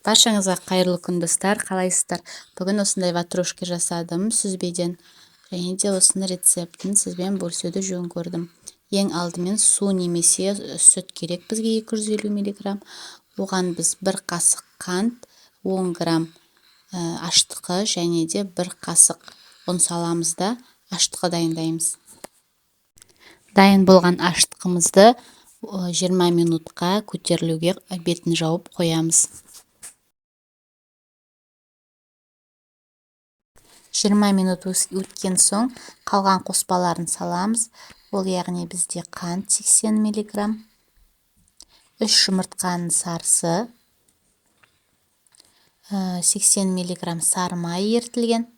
Баршаңызға қайырлы күн достар, қалайсыздар? Бүгін осындай ватрушки жасадым сүзбеден. Және де осыны рецептін сізбен бөлісуді жөн көрдім. Ең алдымен су немесе сүт керек бізге 250 мг. Оған біз 1 қасық қант, 10 грамм аштықы және де 1 қасық ұн саламыз да аштықы дайындаймыз. Дайын болған аштықымызды 20 минутқа көтерілуге бетін жауып қоямыз. 20 минут өткен соң қалған қоспаларын саламыз. Ол яғни бізде қант 80 мг, 3 жұмыртқаның сарысы, 80 мг сары май ертілген,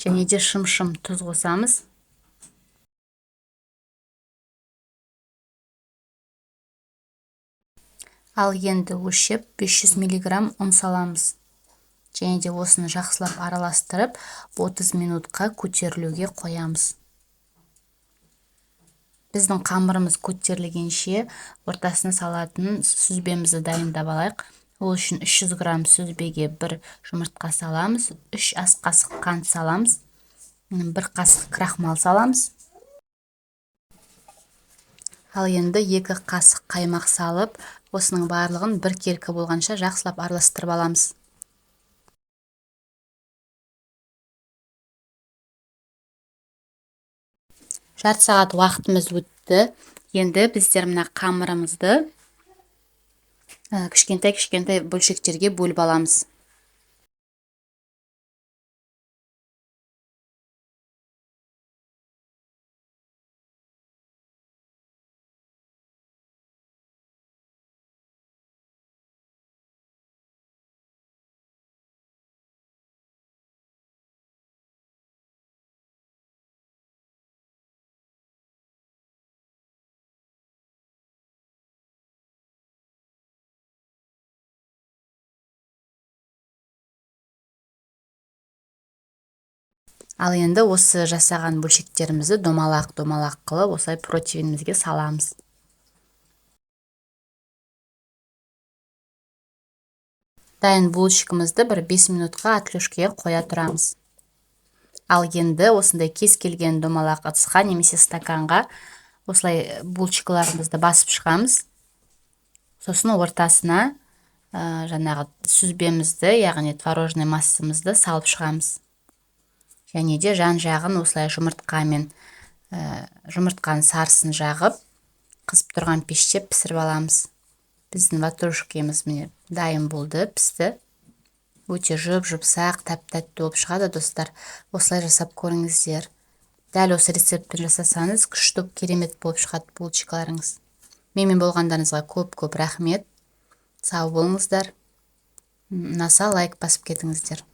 және де шым тұз қосамыз. Ал енді өлшеп 500 мг ұн саламыз. Және де осыны жақсылап араластырып 30 минутқа көтерілуге қоямыз. Біздің қамырымыз көтерілгенше ортасына салатын сүзбемізді дайындап алайық. Ол үшін 300 грамм сүзбеге 1 жұмыртқа саламыз, 3 ас қасық қант саламыз, 1 қасық крахмал саламыз. Ал енді 2 қасық қаймақ салып, осының барлығын бір келкі болғанша жақсылап араластырып аламыз. Жарты сағат уақытымыз өтті. Енді біздер мына қамырымызды кішкентай бөлшектерге бөліп аламыз. Ал енді осы жасаған бөлшектерімізді домалақ қылып осылай противенімізге саламыз. Дайын булочкамызды 5 минутқа отлёшкеге қоя тұрамыз. Ал енді осындай кез келген домалақ ыдысқа немесе стаканға осылай булочкаларымызды басып шығамыз. Сосын ортасына жаңағы сүзбемізді, яғни творожный массамызды салып шығамыз. Және де жан жағын осылай жұмыртқаның сарысын жағып, қызып тұрған пеште пісіріп аламыз. Біздің ватрушкеміз міне дайын болды, пісті. Өте жұп-жұмсақ, тәп-тәтті болып шығады достар. Осылай жасап көріңіздер. Дәл осы рецептін жасасаңыз, күшті керемет болып шығады булочкаларыңыз. Менімен болғандарыңызға көп рахмет. Сау болыңыздар. Ұнаса лайк басып кетіңіздер.